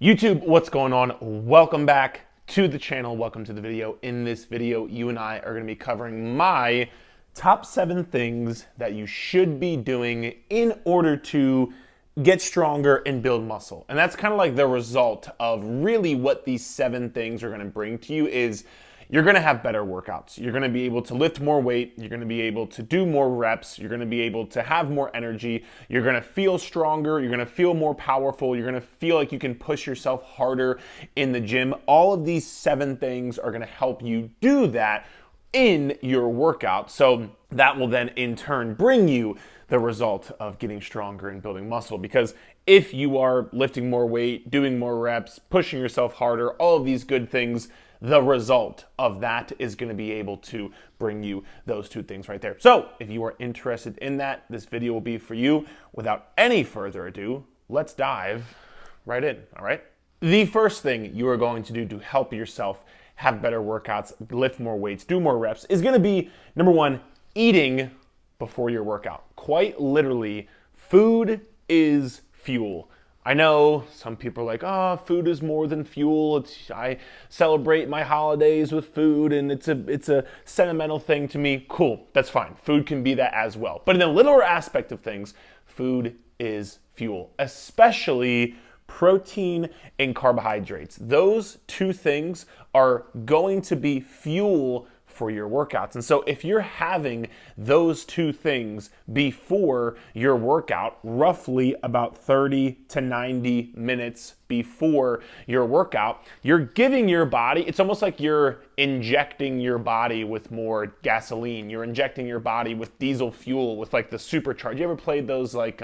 YouTube, what's going on? Welcome back to the channel. Welcome to the video. In this video, you and I are going to be covering my top 7 things that you should be doing in order to get stronger and build muscle. And that's kind of like the result of really what these 7 things are going to bring to you is you're going to have better workouts. You're going to be able to lift more weight. You're going to be able to do more reps. You're going to be able to have more energy. You're going to feel stronger. You're going to feel more powerful. You're going to feel like you can push yourself harder in the gym. All of these 7 things are going to help you do that in your workout. So that will then in turn bring you the result of getting stronger and building muscle. Because if you are lifting more weight, doing more reps, pushing yourself harder, all of these good things, the result of that is going to be able to bring you those 2 things right there. So if you are interested in that, this video will be for you. Without any further ado, let's dive right in, all right? The first thing you are going to do to help yourself have better workouts, lift more weights, do more reps is going to be, number 1, eating before your workout. Quite literally, food is fuel. I know some people are like, oh, food is more than fuel. I celebrate my holidays with food and it's a sentimental thing to me. Cool, that's fine. Food can be that as well. But in the littler aspect of things, food is fuel, especially protein and carbohydrates. Those 2 things are going to be fuel for your workouts. And so if you're having those 2 things before your workout, roughly about 30 to 90 minutes before your workout, you're giving your body, it's almost like you're injecting your body with more gasoline. You're injecting your body with diesel fuel, with like the supercharge. You ever played those like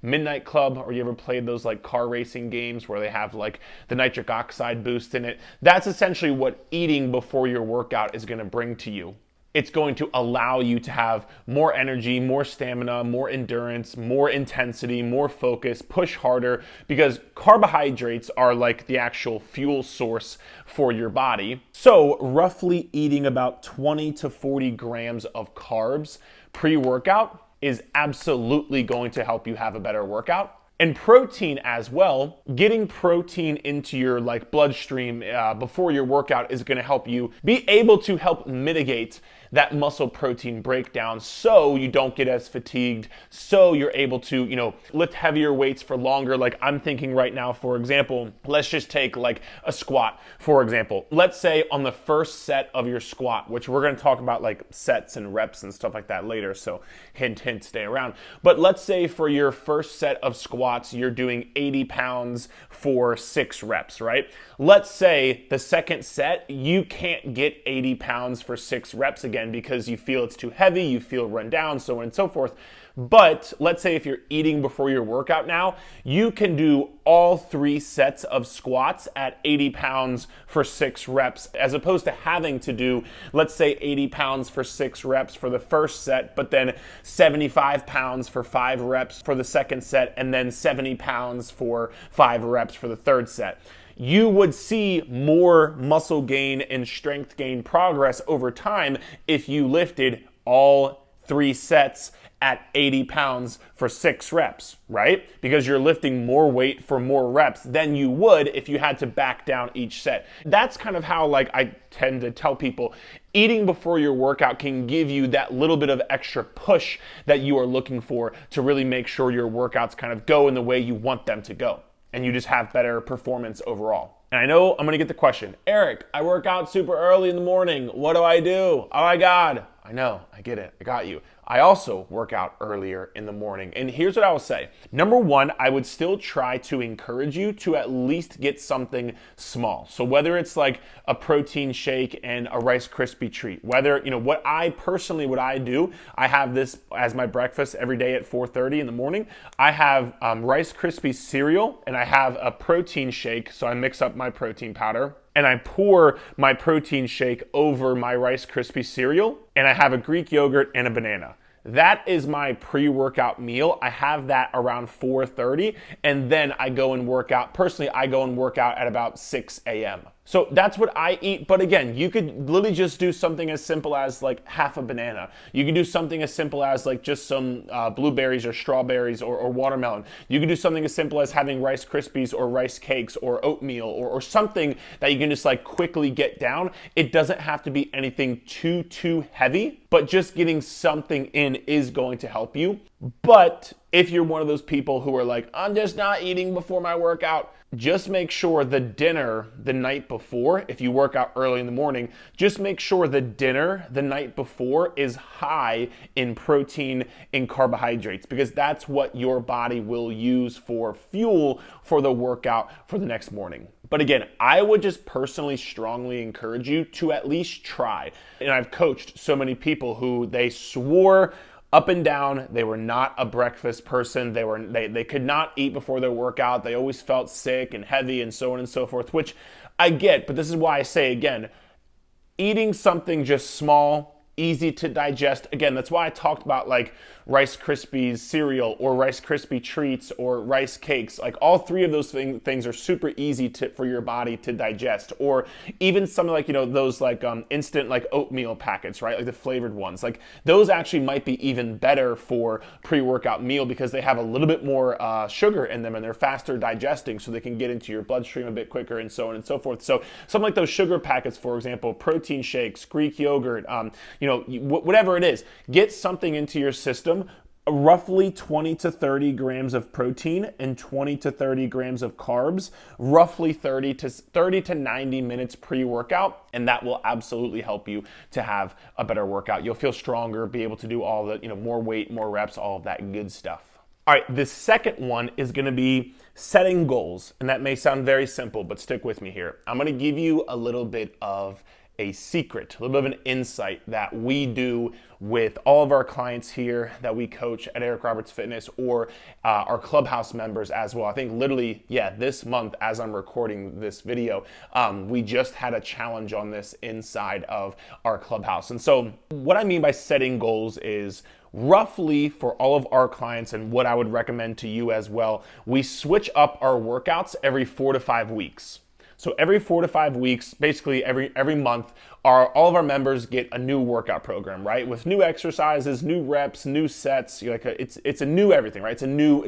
Midnight Club, or you ever played those like car racing games where they have like the nitric oxide boost in it? That's essentially what eating before your workout is going to bring to you. It's going to allow you to have more energy, more stamina, more endurance, more intensity, more focus, push harder, because carbohydrates are like the actual fuel source for your body. So roughly eating about 20 to 40 grams of carbs pre-workout is absolutely going to help you have a better workout. And protein as well, getting protein into your like bloodstream before your workout is going to help you be able to help mitigate that muscle protein breakdown so you don't get as fatigued, so you're able to, lift heavier weights for longer. Like I'm thinking right now, for example, let's just take like a squat, for example. Let's say on the first set of your squat, which we're going to talk about like sets and reps and stuff like that later, so hint, hint, stay around. But let's say for your first set of squats, you're doing 80 pounds for 6 reps, right? Let's say the second set, you can't get 80 pounds for 6 reps again because you feel it's too heavy, you feel run down, so on and so forth. But let's say if you're eating before your workout now, you can do all 3 sets of squats at 80 pounds for 6 reps, as opposed to having to do, let's say 80 pounds for 6 reps for the first set, but then 75 pounds for 5 reps for the second set, and then 70 pounds for 5 reps for the third set. You would see more muscle gain and strength gain progress over time if you lifted all 3 sets at 80 pounds for 6 reps, right? Because you're lifting more weight for more reps than you would if you had to back down each set. That's kind of how like I tend to tell people, eating before your workout can give you that little bit of extra push that you are looking for to really make sure your workouts kind of go in the way you want them to go, and you just have better performance overall. And I know I'm gonna get the question, Eric, I work out super early in the morning. What do I do? Oh my God. I know, I get it, I got you. I also work out earlier in the morning. And here's what I will say. Number 1, I would still try to encourage you to at least get something small. So whether it's like a protein shake and a Rice Krispie treat, whether, what I do, I have this as my breakfast every day at 4:30 in the morning. I have Rice Krispie cereal and I have a protein shake. So I mix up my protein powder and I pour my protein shake over my Rice Krispie cereal, and I have a Greek yogurt and a banana. That is my pre-workout meal. I have that around 4:30, and then I go and work out. Personally, I go and work out at about 6 a.m. So that's what I eat. But again, you could literally just do something as simple as like half a banana. You can do something as simple as like just some blueberries or strawberries or watermelon. You can do something as simple as having Rice Krispies or rice cakes or oatmeal or something that you can just like quickly get down. It doesn't have to be anything too heavy, but just getting something in is going to help you. But if you're one of those people who are like, I'm just not eating before my workout, just make sure the dinner the night before, if you work out early in the morning, just make sure the dinner the night before is high in protein and carbohydrates, because that's what your body will use for fuel for the workout for the next morning. But again, I would just personally strongly encourage you to at least try. And I've coached so many people who they swore up and down they were not a breakfast person. They could not eat before their workout. They always felt sick and heavy and so on and so forth, which I get, but this is why I say again, eating something just small, easy to digest. Again, that's why I talked about like Rice Krispies cereal or Rice Krispie treats or rice cakes. Like all three of those things are super easy for your body to digest. Or even something like, those like instant like oatmeal packets, right? Like the flavored ones. Like those actually might be even better for pre-workout meal because they have a little bit more sugar in them and they're faster digesting, so they can get into your bloodstream a bit quicker and so on and so forth. So something like those sugar packets, for example, protein shakes, Greek yogurt, whatever it is, get something into your system, roughly 20 to 30 grams of protein and 20 to 30 grams of carbs, roughly 30 to 90 minutes pre-workout, and that will absolutely help you to have a better workout. You'll feel stronger, be able to do all the, more weight, more reps, all of that good stuff. All right, the second one is gonna be setting goals, and that may sound very simple, but stick with me here. I'm gonna give you a little bit of a secret, a little bit of an insight that we do with all of our clients here that we coach at Eric Roberts Fitness, or our clubhouse members as well. I think literally, this month as I'm recording this video, we just had a challenge on this inside of our clubhouse. And so what I mean by setting goals is roughly for all of our clients, and what I would recommend to you as well, we switch up our workouts every 4 to 5 weeks. So every 4 to 5 weeks, basically every month, all of our members get a new workout program, right? With new exercises, new reps, new sets. It's a new everything, right? It's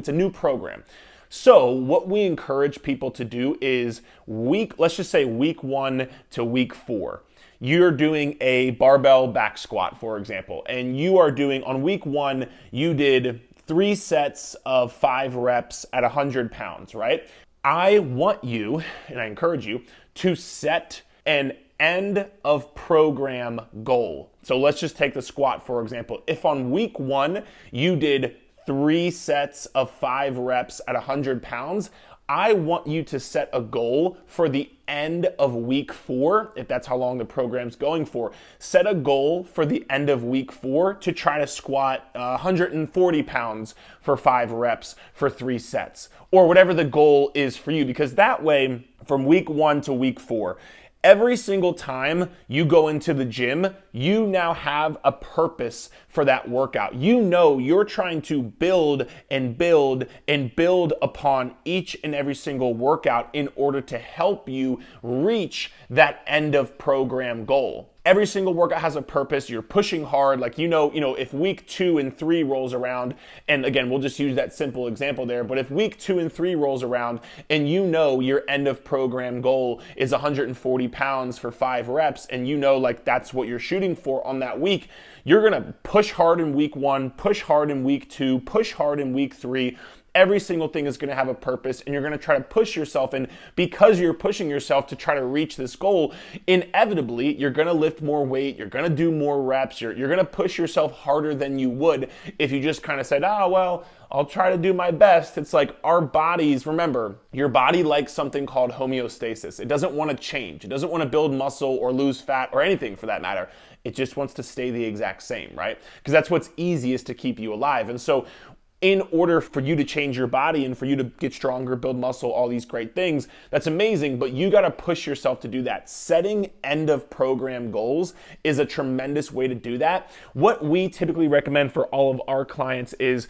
a new program. So what we encourage people to do is let's just say week 1 to week 4. You're doing a barbell back squat, for example, and you are doing, on week 1, you did 3 sets of 5 reps at 100 pounds, right? I want you, and I encourage you, to set an end of program goal. So let's just take the squat, for example. If on week 1 you did 3 sets of 5 reps at 100 pounds, I want you to set a goal for the end of week 4, if that's how long the program's going for. Set a goal for the end of week 4 to try to squat 140 pounds for 5 reps for 3 sets, or whatever the goal is for you, because that way, from week 1 to week 4, every single time you go into the gym, you now have a purpose for that workout. You're trying to build and build and build upon each and every single workout in order to help you reach that end of program goal. Every single workout has a purpose. You're pushing hard. Like, if week 2 and 3 rolls around, and again, we'll just use that simple example there, but if week 2 and 3 rolls around and your end of program goal is 140 pounds for 5 reps, and like that's what you're shooting for on that week, you're going to push hard in week 1, push hard in week 2, push hard in week 3. Every single thing is going to have a purpose, and you're going to try to push yourself. And because you're pushing yourself to try to reach this goal, inevitably, you're going to lift more weight. You're going to do more reps. You're going to push yourself harder than you would if you just kind of said, I'll try to do my best. It's like our bodies, remember, your body likes something called homeostasis. It doesn't want to change. It doesn't want to build muscle or lose fat or anything for that matter. It just wants to stay the exact same, right? Because that's what's easiest to keep you alive. And so in order for you to change your body and for you to get stronger, build muscle, all these great things. That's amazing, but you got to push yourself to do that. Setting end of program goals is a tremendous way to do that. What we typically recommend for all of our clients is,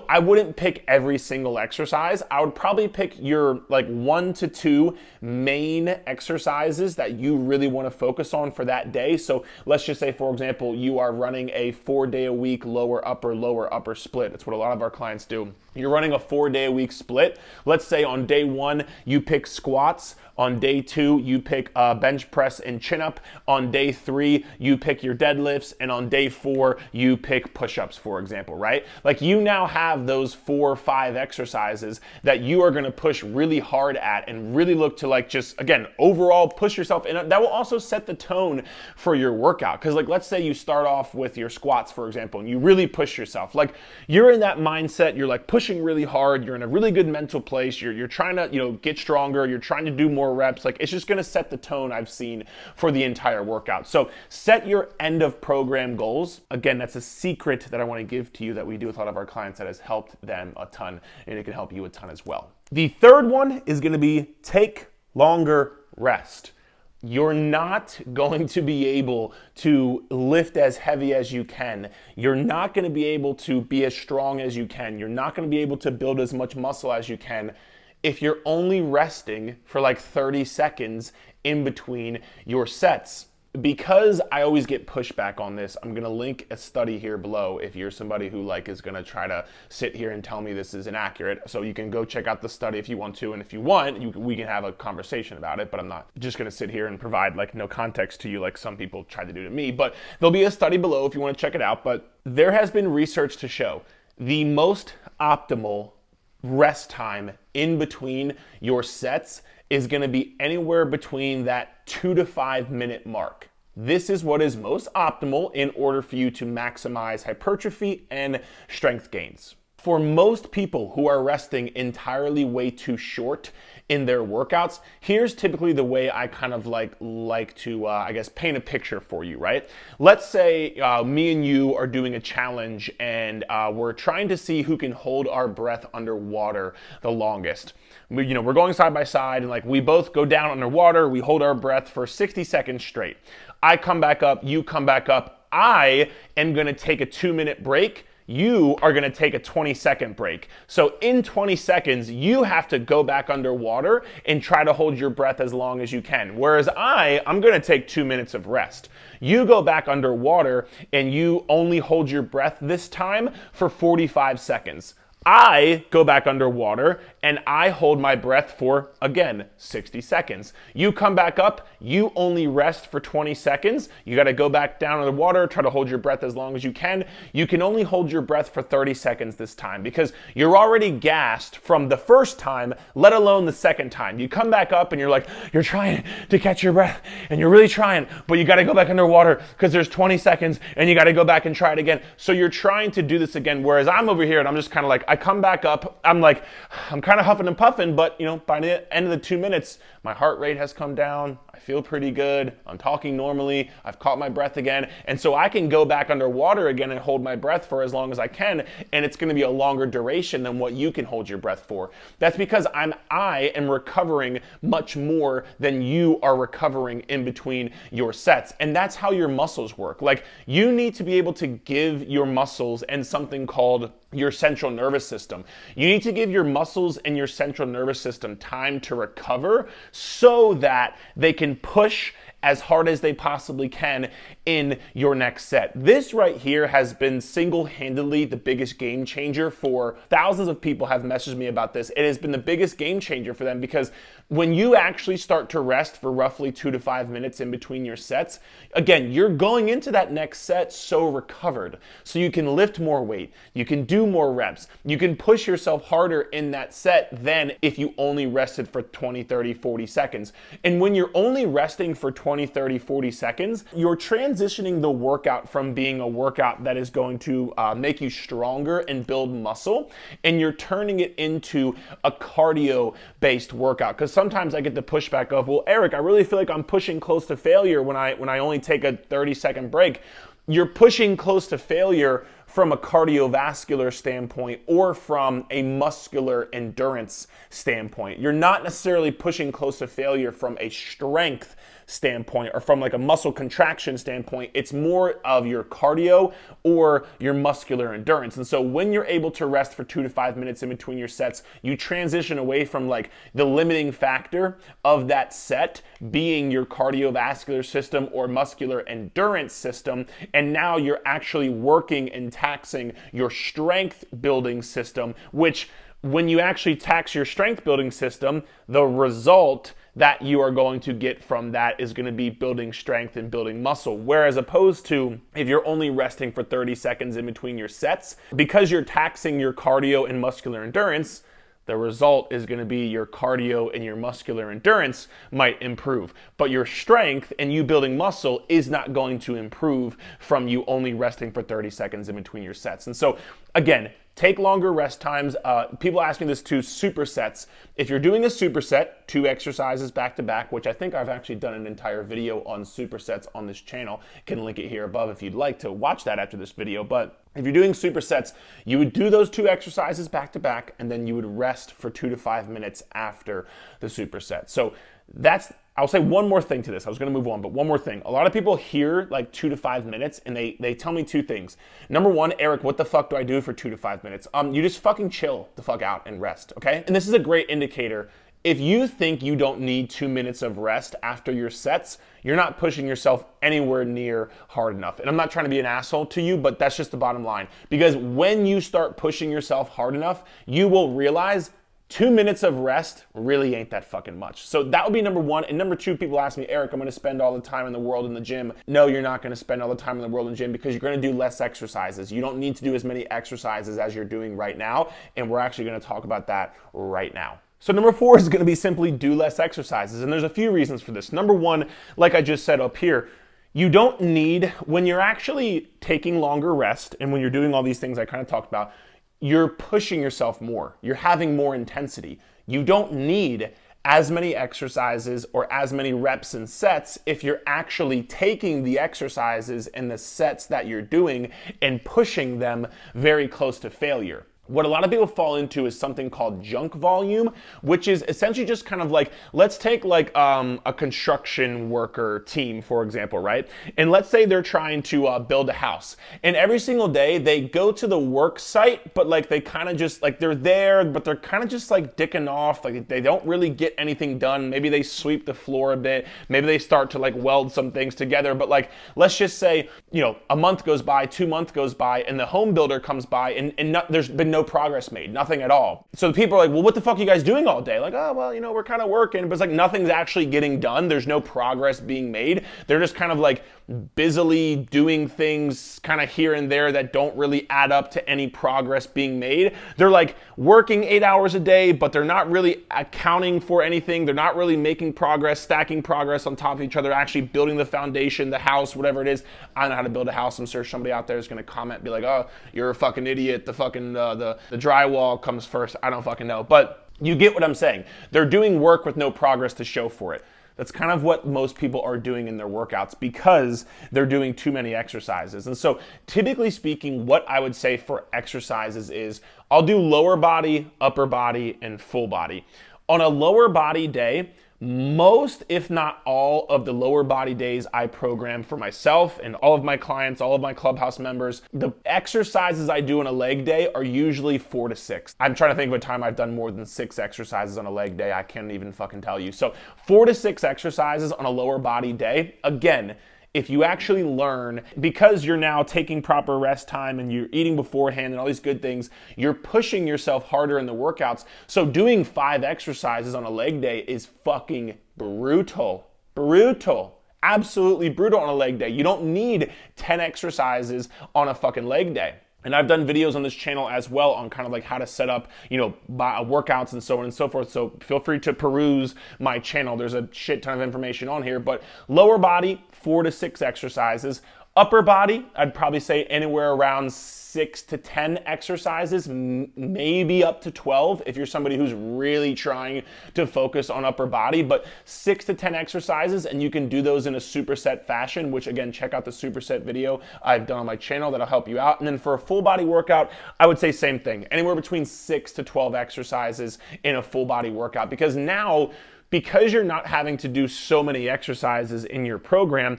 I wouldn't pick every single exercise. I would probably pick your like 1 to 2 main exercises that you really want to focus on for that day. So let's just say, for example, you are running a 4-day-a-week lower upper split. That's what a lot of our clients do. You're running a 4-day-a-week split. Let's say on day 1, you pick squats. On day 2, you pick bench press and chin up. On day 3, you pick your deadlifts. And on day 4, you pick push-ups, for example, right? Like you now have those 4 or 5 exercises that you are gonna push really hard at and really look to like just, again, overall push yourself. And that will also set the tone for your workout. Because like, let's say you start off with your squats, for example, and you really push yourself. Like you're in that mindset, you're like pushing really hard, you're in a really good mental place, you're trying to, get stronger, you're trying to do more reps. Like it's just going to set the tone, I've seen, for the entire workout. So set your end of program goals. Again, that's a secret that I want to give to you that we do with a lot of our clients that has helped them a ton, and it can help you a ton as well. The third one is going to be take longer rest. You're not going to be able to lift as heavy as you can. You're not going to be able to be as strong as you can. You're not going to be able to build as much muscle as you can if you're only resting for like 30 seconds in between your sets. Because I always get pushback on this, I'm gonna link a study here below if you're somebody who like is gonna try to sit here and tell me this is inaccurate. So you can go check out the study if you want to, and if you want, we can have a conversation about it, but I'm not just gonna sit here and provide like no context to you like some people try to do to me. But there'll be a study below if you wanna check it out. But there has been research to show the most optimal rest time in between your sets is going to be anywhere between that 2 to 5 minute mark. This is what is most optimal in order for you to maximize hypertrophy and strength gains. For most people who are resting entirely way too short in their workouts, here's typically the way I kind of like to paint a picture for you, right? Let's say me and you are doing a challenge and we're trying to see who can hold our breath underwater the longest. We're going side by side and like we both go down underwater, we hold our breath for 60 seconds straight. I come back up, you come back up. I am gonna take a 2-minute break. You are gonna take a 20-second break. So in 20 seconds, you have to go back underwater and try to hold your breath as long as you can. Whereas I'm gonna take 2 minutes of rest. You go back underwater and you only hold your breath this time for 45 seconds. I go back underwater and I hold my breath for, again, 60 seconds. You come back up, you only rest for 20 seconds. You gotta go back down in the water, try to hold your breath as long as you can. You can only hold your breath for 30 seconds this time because you're already gassed from the first time, let alone the second time. You come back up and you're trying to catch your breath and you're really trying, but you gotta go back underwater because there's 20 seconds and you gotta go back and try it again. So you're trying to do this again, whereas I'm over here and I'm just kind of like, I come back up, I'm kind of huffing and puffing, but by the end of the 2 minutes, my heart rate has come down. I feel pretty good. I'm talking normally. I've caught my breath again. And so I can go back underwater again and hold my breath for as long as I can. And it's going to be a longer duration than what you can hold your breath for. That's because I am recovering much more than you are recovering in between your sets. And that's how your muscles work. Like you need to be able to give your muscles and something called your central nervous system. You need to give your muscles and your central nervous system time to recover so that they can push as hard as they possibly can in your next set. This right here has been single-handedly the biggest game changer for thousands of people have messaged me about this. It has been the biggest game changer for them because when you actually start to rest for roughly 2 to 5 minutes in between your sets, again, you're going into that next set so recovered. So you can lift more weight, you can do more reps, you can push yourself harder in that set than if you only rested for 20, 30, 40 seconds. And when you're only resting for 20, 30, 40 seconds, you're transitioning the workout from being a workout that is going to make you stronger and build muscle, and you're turning it into a cardio-based workout. Because sometimes I get the pushback of, well, Eric, I really feel like I'm pushing close to failure when I only take a 30-second break. You're pushing close to failure from a cardiovascular standpoint or from a muscular endurance standpoint. You're not necessarily pushing close to failure from a strength standpoint or from like a muscle contraction standpoint. It's more of your cardio or your muscular endurance. And so when you're able to rest for 2 to 5 minutes in between your sets, you transition away from like the limiting factor of that set being your cardiovascular system or muscular endurance system. And now you're actually working and taxing your strength building system, which when you actually tax your strength building system, the result that you are going to get from that is going to be building strength and building muscle. Whereas opposed to if you're only resting for 30 seconds in between your sets, because you're taxing your cardio and muscular endurance, the result is going to be your cardio and your muscular endurance might improve. But your strength and you building muscle is not going to improve from you only resting for 30 seconds in between your sets. And so again, take longer rest times. People ask me this too, supersets. If you're doing a superset, 2 exercises back to back, which I think I've actually done an entire video on supersets on this channel. Can link it here above if you'd like to watch that after this video. But if you're doing supersets, you would do those 2 exercises back to back, and then you would rest for 2 to 5 minutes after the superset. So I'll say one more thing to this. I was going to move on, but one more thing. A lot of people hear like 2 to 5 minutes and they tell me 2 things. Number one, Eric, what the fuck do I do for 2 to 5 minutes? You just fucking chill the fuck out and rest, okay? And this is a great indicator. If you think you don't need 2 minutes of rest after your sets, you're not pushing yourself anywhere near hard enough. And I'm not trying to be an asshole to you, but that's just the bottom line. Because when you start pushing yourself hard enough, you will realize 2 minutes of rest really ain't that fucking much. So that would be number one. And number two, people ask me, Eric, I'm going to spend all the time in the world in the gym. No, you're not going to spend all the time in the world in the gym because you're going to do less exercises. You don't need to do as many exercises as you're doing right now. And we're actually going to talk about that right now. So number 4 is going to be simply do less exercises. And there's a few reasons for this. Number one, like I just said up here, you don't need, when you're actually taking longer rest and when you're doing all these things I kind of talked about, you're pushing yourself more. You're having more intensity. You don't need as many exercises or as many reps and sets if you're actually taking the exercises and the sets that you're doing and pushing them very close to failure. What a lot of people fall into is something called junk volume, which is essentially just kind of like, let's take like a construction worker team, for example, right? And let's say they're trying to build a house. And every single day they go to the work site, but like they kind of just like they're there, but they're kind of just like dicking off. Like they don't really get anything done. Maybe they sweep the floor a bit. Maybe they start to like weld some things together. But like, let's just say, a month goes by, 2 months goes by, and the home builder comes by and there's been no progress made, nothing at all. So the people are like, well, what the fuck are you guys doing all day? Like, oh, well, we're kind of working, but it's like nothing's actually getting done. There's no progress being made. They're just kind of like busily doing things kind of here and there that don't really add up to any progress being made. They're like working 8 hours a day, but they're not really accounting for anything. They're not really making progress, stacking progress on top of each other, actually building the foundation, the house, whatever it is. I don't know how to build a house. I'm sure somebody out there is going to comment, be like, oh, you're a fucking idiot. The fucking, the drywall comes first. I don't fucking know. But you get what I'm saying. They're doing work with no progress to show for it. That's kind of what most people are doing in their workouts because they're doing too many exercises. And so typically speaking, what I would say for exercises is I'll do lower body, upper body, and full body. On a lower body day, most, if not all, of the lower body days I program for myself and all of my clients, all of my clubhouse members, the exercises I do on a leg day are usually 4 to 6. I'm trying to think of a time I've done more than 6 exercises on a leg day. I can't even fucking tell you. So 4 to 6 exercises on a lower body day. Again, if you actually learn, because you're now taking proper rest time and you're eating beforehand and all these good things, you're pushing yourself harder in the workouts. So doing 5 exercises on a leg day is fucking brutal. Brutal. Absolutely brutal on a leg day. You don't need 10 exercises on a fucking leg day. And I've done videos on this channel as well on kind of like how to set up, workouts and so on and so forth. So feel free to peruse my channel. There's a shit ton of information on here, but lower body, 4 to 6 exercises. Upper body, I'd probably say anywhere around 6 to 10 exercises, maybe up to 12 if you're somebody who's really trying to focus on upper body, but 6 to 10 exercises, and you can do those in a superset fashion, which again, check out the superset video I've done on my channel that'll help you out. And then for a full body workout, I would say same thing, anywhere between 6 to 12 exercises in a full body workout, because you're not having to do so many exercises in your program,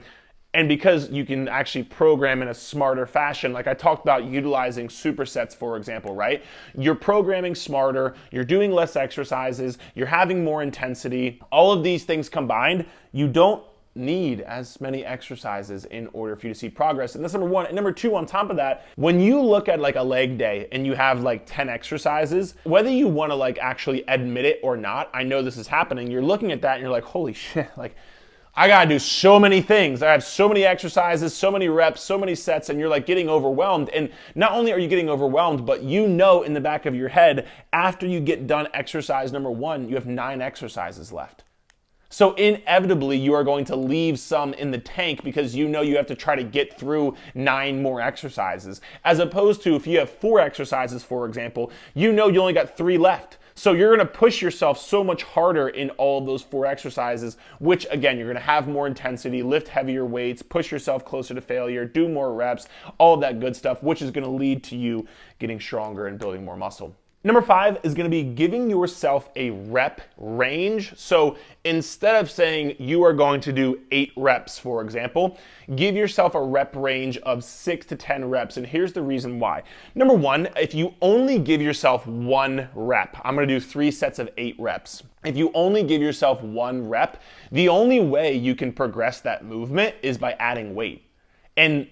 and because you can actually program in a smarter fashion, like I talked about utilizing supersets, for example, right? You're programming smarter, you're doing less exercises, you're having more intensity. All of these things combined, you don't need as many exercises in order for you to see progress. And that's number one. And number two, on top of that, when you look at like a leg day and you have like 10 exercises, whether you want to like actually admit it or not, I know this is happening. You're looking at that and you're like, holy shit, like I gotta do so many things. I have so many exercises, so many reps, so many sets, and you're like getting overwhelmed. And not only are you getting overwhelmed, but you know in the back of your head, after you get done exercise number one, you have 9 exercises left. So inevitably, you are going to leave some in the tank because you know you have to try to get through 9 more exercises. As opposed to if you have 4 exercises, for example, you know you only got 3 left. So you're going to push yourself so much harder in all of those 4 exercises, which again, you're going to have more intensity, lift heavier weights, push yourself closer to failure, do more reps, all of that good stuff, which is going to lead to you getting stronger and building more muscle. Number 5 is going to be giving yourself a rep range. So instead of saying you are going to do 8 reps, for example, give yourself a rep range of 6 to 10 reps. And here's the reason why. Number 1, if you only give yourself 1 rep, I'm going to do 3 sets of 8 reps. If you only give yourself 1 rep, the only way you can progress that movement is by adding weight. And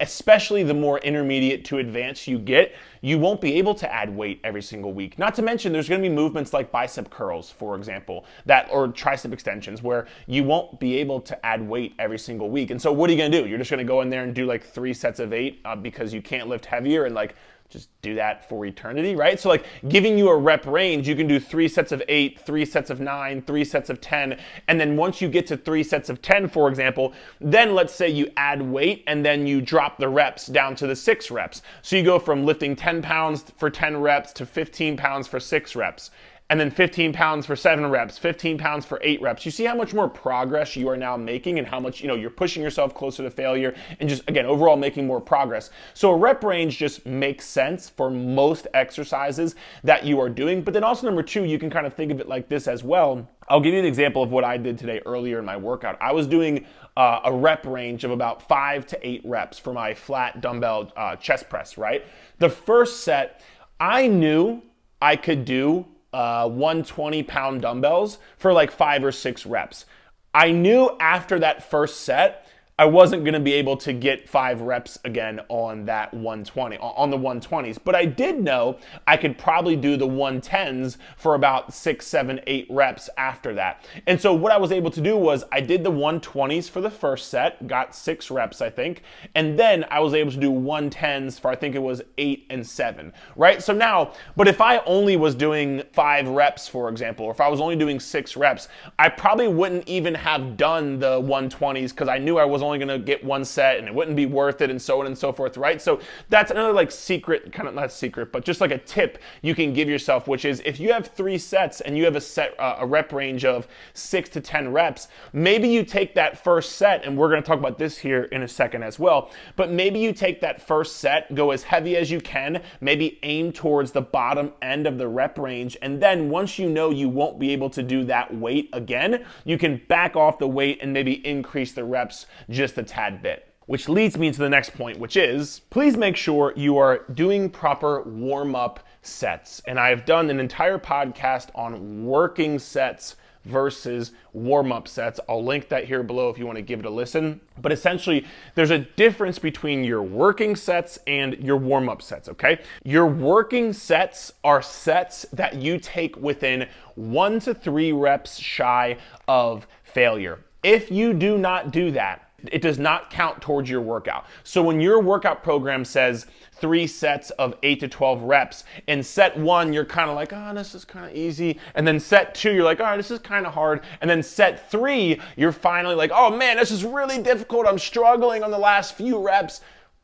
especially the more intermediate to advanced you get, you won't be able to add weight every single week. Not to mention there's going to be movements like bicep curls, for example, or tricep extensions where you won't be able to add weight every single week. And so what are you going to do? You're just going to go in there and do like 3 sets of 8 because you can't lift heavier and like just do that for eternity, right? So like giving you a rep range, you can do 3 sets of 8, 3 sets of 9, 3 sets of 10. And then once you get to 3 sets of 10, for example, then let's say you add weight and then you drop the reps down to the 6 reps. So you go from lifting 10 pounds for 10 reps to 15 pounds for 6 reps. And then 15 pounds for 7 reps, 15 pounds for 8 reps. You see how much more progress you are now making and how much, you're pushing yourself closer to failure and just, again, overall making more progress. So a rep range just makes sense for most exercises that you are doing. But then also number 2, you can kind of think of it like this as well. I'll give you an example of what I did today earlier in my workout. I was doing a rep range of about 5 to 8 reps for my flat dumbbell chest press, right? The first set, I knew I could do 120-pound dumbbells for like 5 or 6 reps. I knew after that first set, I wasn't going to be able to get 5 reps again on that 120, on the 120s. But I did know I could probably do the 110s for about 6, 7, 8 reps after that. And so what I was able to do was I did the 120s for the first set, got 6 reps, I think. And then I was able to do 110s for, I think it was 8 and 7, right? So now, but if I only was doing 5 reps, for example, or if I was only doing 6 reps, I probably wouldn't even have done the 120s because I knew I was only going to get 1 set and it wouldn't be worth it and so on and so forth, right? So that's another like secret, kind of not secret, but just like a tip you can give yourself, which is if you have 3 sets and you have a rep range of 6 to 10 reps, maybe you take that first set, and we're going to talk about this here in a second as well, but maybe you take that first set, go as heavy as you can, maybe aim towards the bottom end of the rep range, and then once you know you won't be able to do that weight again, you can back off the weight and maybe increase the reps just a tad bit. Which leads me to the next point, which is please make sure you are doing proper warm-up sets. And I've done an entire podcast on working sets versus warm-up sets. I'll link that here below if you want to give it a listen. But essentially, there's a difference between your working sets and your warm-up sets, okay? Your working sets are sets that you take within 1 to 3 reps shy of failure. If you do not do that, It does not count towards your workout. So when your workout program says 3 sets of 8 to 12 reps, in set 1, you're kind of like, oh, this is kind of easy. And then set 2, you're like, all right, this is kind of hard. And then set 3, you're finally like, oh man, this is really difficult. I'm struggling on the last few reps.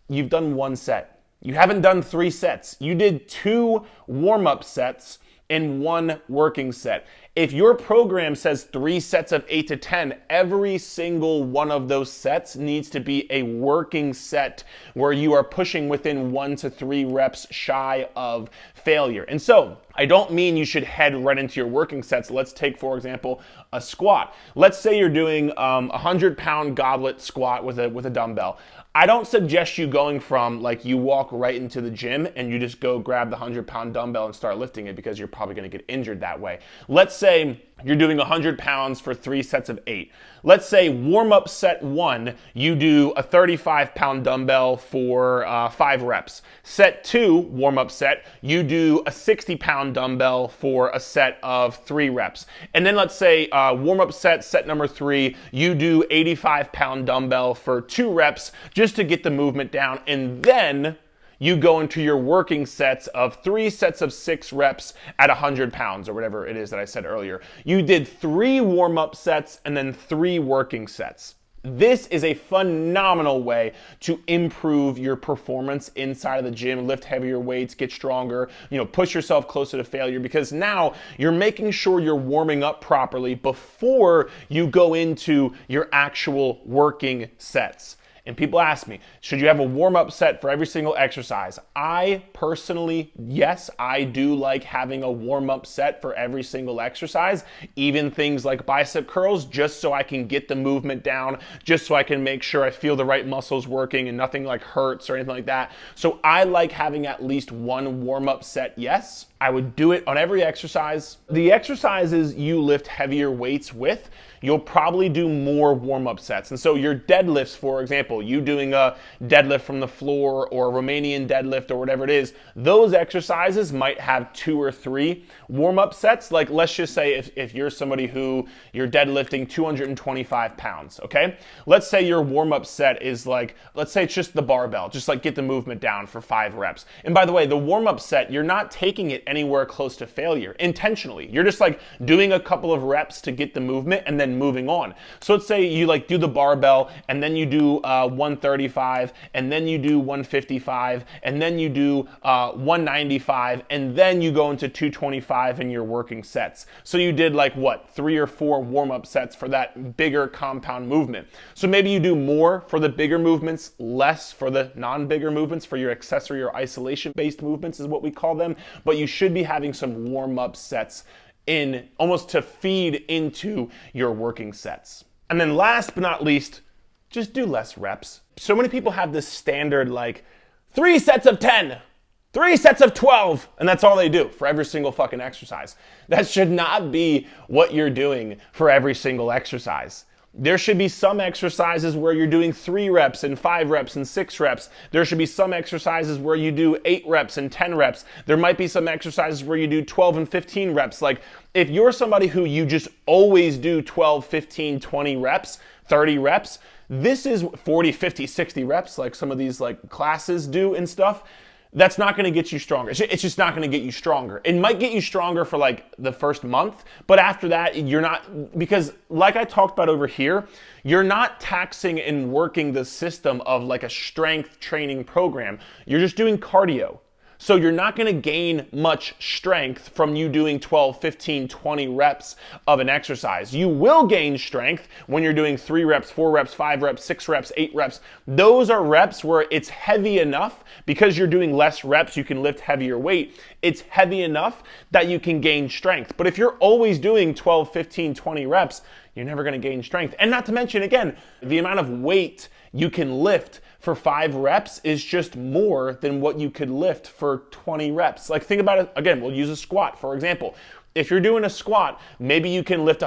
You've done 1 set. You haven't done 3 sets. You did 2 warm-up sets in 1 working set. If your program says 3 sets of 8 to 10, every single one of those sets needs to be a working set where you are pushing within 1 to 3 reps shy of failure. And so I don't mean you should head right into your working sets. Let's take, for example, a squat. Let's say you're doing a 100-pound goblet squat with a dumbbell. I don't suggest you going from like you walk right into the gym and you just go grab the 100-pound dumbbell and start lifting it, because you're probably going to get injured that way. Let's say you're doing 100 pounds for 3 sets of 8. Let's say warm-up set 1, you do a 35-pound dumbbell for 5 reps. Set 2, warm-up set, you do a 60-pound dumbbell for a set of 3 reps. And then let's say warm-up set number 3, you do 85-pound dumbbell for 2 reps just to get the movement down. And then you go into your working sets of 3 sets of 6 reps at 100 pounds or whatever it is that I said earlier. You did 3 warm-up sets and then 3 working sets. This is a phenomenal way to improve your performance inside of the gym, lift heavier weights, get stronger, push yourself closer to failure, because now you're making sure you're warming up properly before you go into your actual working sets. And people ask me, should you have a warm-up set for every single exercise? I personally, yes, I do like having a warm-up set for every single exercise, even things like bicep curls, just so I can get the movement down, just so I can make sure I feel the right muscles working and nothing like hurts or anything like that. So I like having at least 1 warm-up set, yes. I would do it on every exercise. The exercises you lift heavier weights with, you'll probably do more warm-up sets. And so your deadlifts, for example, you doing a deadlift from the floor or a Romanian deadlift or whatever it is, those exercises might have 2 or 3 warm-up sets. Like, let's just say if you're somebody who you're deadlifting 225 pounds, okay? Let's say your warm-up set is like, let's say it's just the barbell, just like get the movement down for 5 reps. And by the way, the warm-up set, you're not taking it anywhere close to failure intentionally. You're just like doing a couple of reps to get the movement and then moving on. So let's say you like do the barbell and then you do 135 and then you do 155 and then you do 195 and then you go into 225 in your working sets. So you did like what, 3 or 4 warm-up sets for that bigger compound movement. So maybe you do more for the bigger movements, less for the non-bigger movements, for your accessory or isolation-based movements is what we call them. But you should be having some warm-up sets in almost to feed into your working sets. And then last but not least, just do less reps. So many people have this standard like 3 sets of 10, 3 sets of 12, and that's all they do for every single fucking exercise. That should not be what you're doing for every single exercise. There should be some exercises where you're doing 3 reps and 5 reps and 6 reps. There should be some exercises where you do 8 reps and 10 reps. There might be some exercises where you do 12 and 15 reps. Like, if you're somebody who you just always do 12, 15, 20 reps, 30 reps, this is 40, 50, 60 reps like some of these like classes do and stuff. That's not going to get you stronger. It's just not going to get you stronger. It might get you stronger for like the first month, but after that, you're not, because like I talked about over here, you're not taxing and working the system of like a strength training program. You're just doing cardio. So you're not going to gain much strength from you doing 12, 15, 20 reps of an exercise. You will gain strength when you're doing 3 reps, 4 reps, 5 reps, 6 reps, 8 reps. Those are reps where it's heavy enough because you're doing less reps, you can lift heavier weight. It's heavy enough that you can gain strength. But if you're always doing 12, 15, 20 reps, you're never going to gain strength. And not to mention, again, the amount of weight you can lift for 5 reps is just more than what you could lift for 20 reps. Like, think about it, again, we'll use a squat, for example. If you're doing a squat, maybe you can lift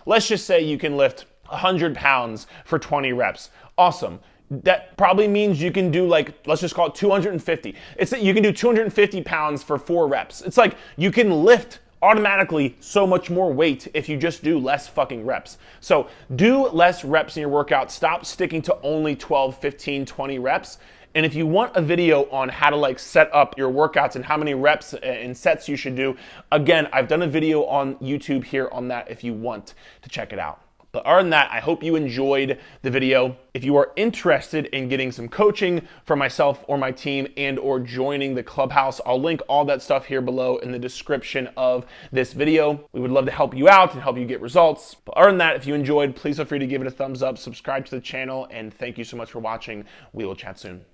let's just say you can lift 100 pounds for 20 reps. Awesome. That probably means you can do let's just call it 250. It's that you can do 250 pounds for 4 reps. It's like you can lift automatically so much more weight if you just do less fucking reps. So do less reps in your workout. Stop sticking to only 12, 15, 20 reps. And if you want a video on how to like set up your workouts and how many reps and sets you should do, again, I've done a video on YouTube here on that if you want to check it out. But other than that, I hope you enjoyed the video. If you are interested in getting some coaching from myself or my team and or joining the clubhouse, I'll link all that stuff here below in the description of this video. We would love to help you out and help you get results. But other than that, if you enjoyed, please feel free to give it a thumbs up, subscribe to the channel, and thank you so much for watching. We will chat soon.